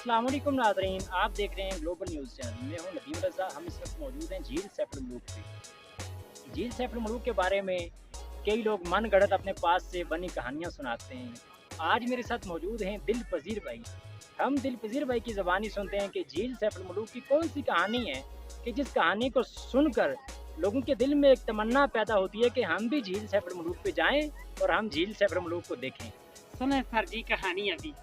अस्सलाम वालेकुम नाज़रीन, आप देख रहे हैं ग्लोबल न्यूज़ चैनल। मैं हूं नदीम रज़ा। हम इस वक्त मौजूद हैं झील सैफुल मलूक पे। झील सैफुल मलूक के बारे में कई लोग मन गढ़ंत अपने पास से बनी कहानियां सुनाते हैं। आज मेरे साथ मौजूद हैं दिल पज़ीर भाई। हम दिल पज़ीर भाई की ज़बानी सुनते हैं कि झील सैफुल मलूक की कौन सी कहानी है कि जिस कहानी को सुनकर लोगों के दिल में एक तमन्ना पैदा होती है कि हम भी झील सैफुल मलूक पे जाएं और हम झील सैफुल मलूक को देखें। सुने सर जी कहानी अभी।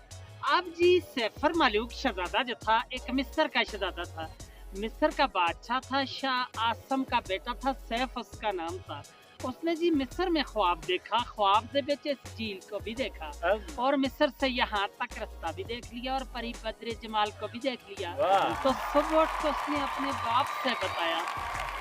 अब जी सैफर मलूक शहजादा जो था एक मिस्र का शहजादा था। मिस्र का बादशाह था, शाह आसम का बेटा था, सैफ उसका नाम था। उसने जी मिस्र में ख्वाब देखा, ख्वाब से बेचे इस झील को भी देखा अब और मिस्र से यहाँ तक रास्ता भी देख लिया और परी बद्र जमाल को भी देख लिया। वाह, तो सुबह उठ के उसने अपने बाप से बताया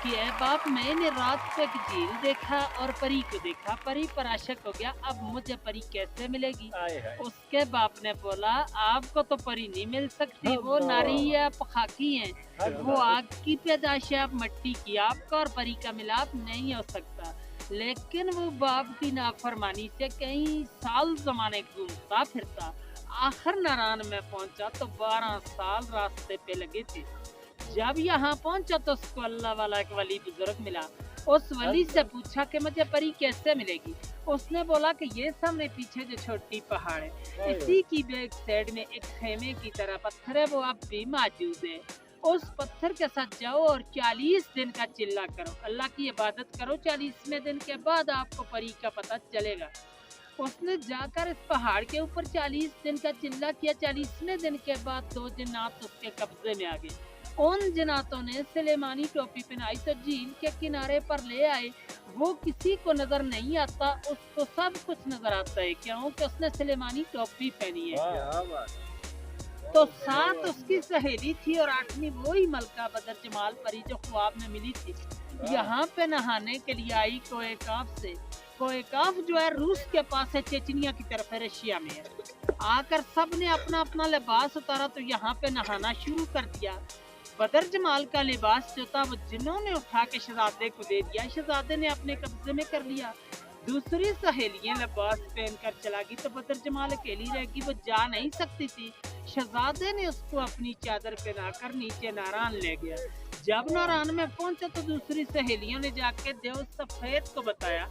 कि ए बाप, मैंने रात को एक झील देखा और परी को देखा, परी पर आशिक हो गया, अब मुझे परी कैसे मिलेगी। आए हाय। उसके बाप ने बोला आपको तो परी नहीं मिल सकती, वो नारी है, आप खाकी हैं, वो आग की पैदाश है, आप मिट्टी की, आपका और परी का मिलाप नहीं हो सकता। लेकिन वो बाप की नाफरमानी से कई साल जमाने घूमता फिरता आखिर नारायण में पहुंचा तो 12 साल रास्ते पे लगे थे। जब यहाँ पहुंचा तो उसको अल्लाह वाला एक वली बुजुर्ग मिला। उस वली से पूछा कि मुझे परी कैसे मिलेगी। उसने बोला कि ये सामने पीछे जो छोटी पहाड़ है, इसी की बैक साइड में एक खेमे की तरह पत्थर है, वो अब भी मौजूद है। उस पत्थर के साथ जाओ और 40 दिन का चिल्ला करो, अल्लाह की इबादत करो, 40वें दिन के बाद आपको परी का पता चलेगा। उसने जाकर इस पहाड़ के ऊपर 40 दिन का चिल्ला किया। 40वें दिन के बाद 2 जिन्नात उसके कब्जे में आ गए। उन जिन्नातों ने सुलेमानी टोपी पहनाई तो झील के किनारे पर ले आए। वो किसी को नजर नहीं आता, उसको सब कुछ नजर आता है, क्योंकि उसने सुलेमानी टोपी पहनी है। तो 7 उसकी सहेली थी और 8वीं वही मलका बदर जमाल परी जो ख्वाब में मिली थी। यहाँ पे नहाने के लिए आई कोएकाफ से। कोएकाफ जो है रूस के पास है, चेचनिया की तरफ है, रशिया में है। आकर सब ने अपना अपना लिबास उतारा तो यहाँ पे नहाना शुरू कर दिया। बदर जमाल का लिबास जो था वो जिन्होंने उठा के शहजादे को दे दिया, शहजादे ने अपने कब्जे में कर लिया। दूसरी सहेलियां लिबास पहनकर चला गई तो बदर जमाल अकेली रह गई, वो जा नहीं सकती थी। शहजादे ने उसको अपनी चादर पहनाकर नीचे नारायण ले गया। जब नारायण में पहुंचा तो दूसरी सहेलियों ने जाके देव सफेद को बताया।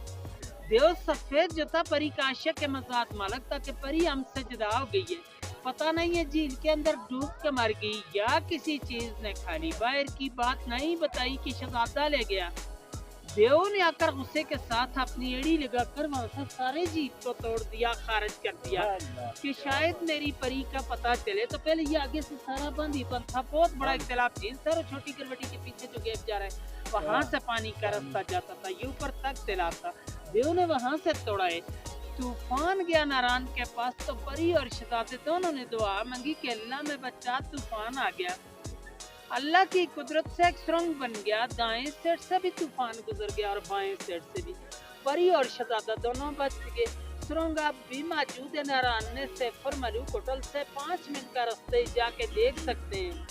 देव सफेद जो था परी का आशिक के मजाक मालक था कि परी हमसे जुदा हो गई है, पता नहीं है झील के अंदर डूब के मर गई या किसी चीज ने खा ली। बाहर की बात नहीं बताई कि शहजादा ले गया। देव ने आकर गुस्से के साथ अपनी एड़ी लगाकर वहां से सारे झील को तोड़ दिया, खारिज कर दिया कि शायद मेरी परी का पता चले। तो पहले ये आगे से सारा बंद ही बंद था, बहुत बड़ा इख्तिलाफ झील था और छोटी करवटी के पीछे जो गैप जा रहा है वहां से पानी का रास्ता जाता था, ये ऊपर तक तैलाब था। देव ने वहां से तोड़ा है। तूफान गया नारायण के पास तो परी और शहजादे दोनों ने दुआ मांगी कि अल्लाह में बच्चा, तूफान आ गया। अल्लाह की कुदरत से एक सुरंग बन गया, दाएं साइड से भी तूफान गुजर गया और बाएं साइड से भी। परी और शहजादा दोनों बच गए। सुरंग अब भी मौजूद है। नारायण ने सैफर मलूक होटल से 5 मिनट का रास्ते जाके देख सकते हैं।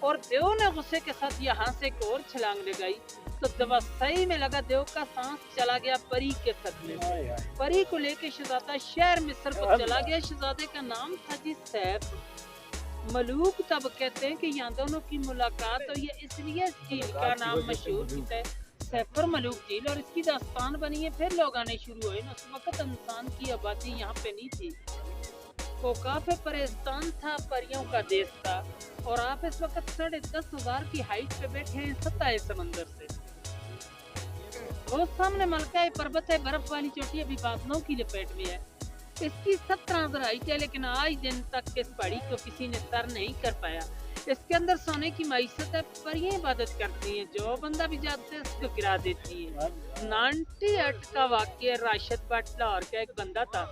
और देव ने गुस्से के साथ यहाँ से एक और छलांग लगाई तो दवा सही में लगा, देव का सांस चला गया परी के सदमे में। परी को लेके शहजादा शहर मिस्र को चला गया। शहजादे का नाम था जी सैफ मलूक। तब कहते हैं कि यहाँ दोनों की मुलाकात हुई है, इसलिए इस झील का नाम मशहूर है सैफर मलूक झील और इसकी दास्तान बनी है। फिर लोग आने शुरू हुए। उस वक्त इंसान की आबादी यहाँ पे नहीं थी, वो काफी परेशान था, परियों का देश था। और आप इस वक्त 10,500 की हाइट पे बैठे हैं सतह समंदर से। वो सामने मलका पर्वत है, बर्फ वाली चोटी अभी बादलों की लपेट में है। इसकी 17 हाइट है, लेकिन आज दिन तक इस पहाड़ी को किसी ने सर नहीं कर पाया। इसके अंदर सोने की मैसत है, परियां इबादत करती हैं, जो बंदा भी जाता है उसको गिरा देती है। 98 का वाक्य राशिद भट्ट लाहौर का एक बंदा था।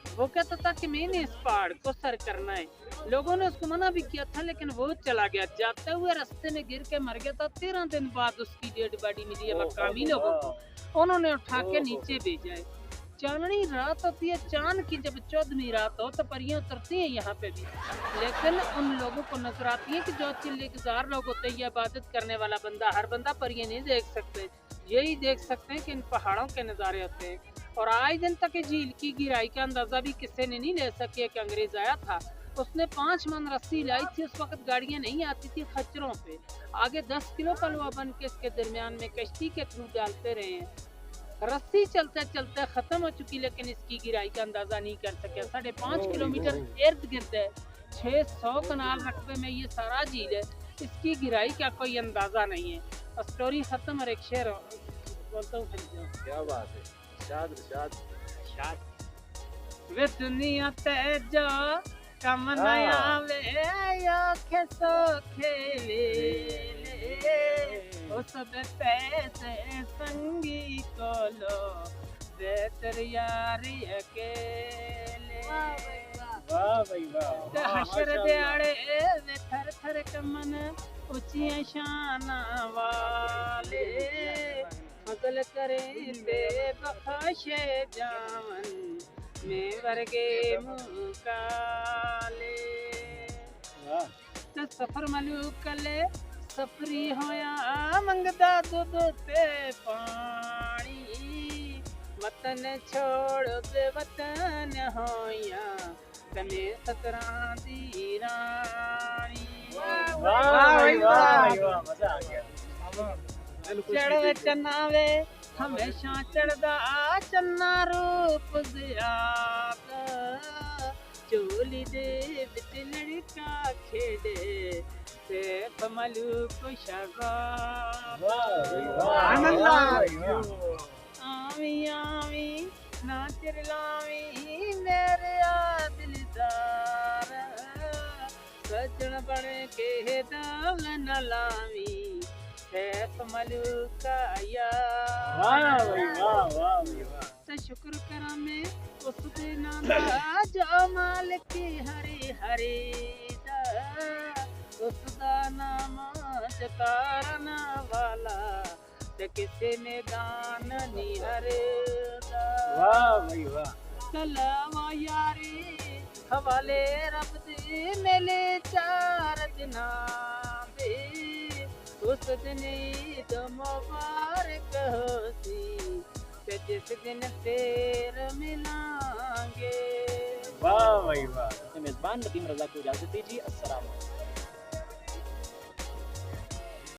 वो कहता था कि मैंने इस पहाड़ को सर करना है। लोगों ने उसको मना भी किया था, लेकिन वो चला गया। जाते हुए रास्ते में गिर के मर गया था। 13 दिन बाद उसकी डेड बॉडी मिली है मकामी लोगों को। उन्होंने उठा के नीचे भेजा है। चांदनी रात होती है, चांद की जब 14वीं रात हो तो परियां उतरती हैं यहाँ पे भी, लेकिन उन लोगों को नजर आती है कि जो चिल्ले गुजार लोग होते हैं, इबादत करने वाला बंदा, हर बंदा परियां नहीं देख सकते। यही देख सकते हैं कि इन पहाड़ों के नज़ारे होते हैं। और आज दिन तक झील की गिराई का अंदाजा भी किसी ने नहीं ले सके कि अंग्रेज आया था उसने 5 मन रस्सी लाई थी। उस वक्त गाड़ियां नहीं आती थी खच्चरों पे। आगे 10 किलो कलवा बन के इसके दरमियान में कश्ती के थ्रू डालते रहे हैं। रस्सी चलते चलते खत्म हो चुकी, लेकिन इसकी गिराई का अंदाजा नहीं कर सके। 5.5 किलोमीटर इर्द गिर्द है, 600 कनाल रकबे में ये सारा झील है। इसकी गिराई का कोई अंदाजा नहीं है। स्टोरी खत्म। और एक शेर बोलता हूँ। क्या बात है, इरशाद इरशाद। शायद वे दुनिया ते जो कम नया वे यो खेसो खेले ओ सब पैसे संगी को लो बेहतर यारी अकेले। वाह भाई वाह, ते हशर दिहाड़े वे थर थर कमन ऊंचियां शाना वाले मगल करें बेबख्शे जावन में वर्गे मुकाले। वाह ते सफर मलूकले सफरी होया मंगदा दूध ते पानी वतन छोड़ बेवतन होया कने सतरां दी रानी। वाह भाई वाह, मजा आ गया। चढ़ चनावे हमेशा चढ़दा चन्ना रूप ज़ियादा चोली दे विच लड़का खेडे सैफ मलूक शहज़ाद। आवी आवी ना चिरलावी मेरे दिलदार सजन बन के दाल न लावी सैफ मलूक यार। वाह भाई वाह, वाह भाई वाह। ते शुक्र करा मैं उस दिन दा जो मालिक हरी हरी दा उस दा नाम जतारन वाला ते किसे ने दान नी हरदा। वाह भाई वाह। कलावा यारी हवाले रब दे मेले 4 दिना दे उस दिन ईद मुबारक होसी ते जिस दिन फिर मिलांगे। वाह भाई वाह। मेजबान नदीम रजा को इजाजत दीजिए। अस्सलाम वालेकुम।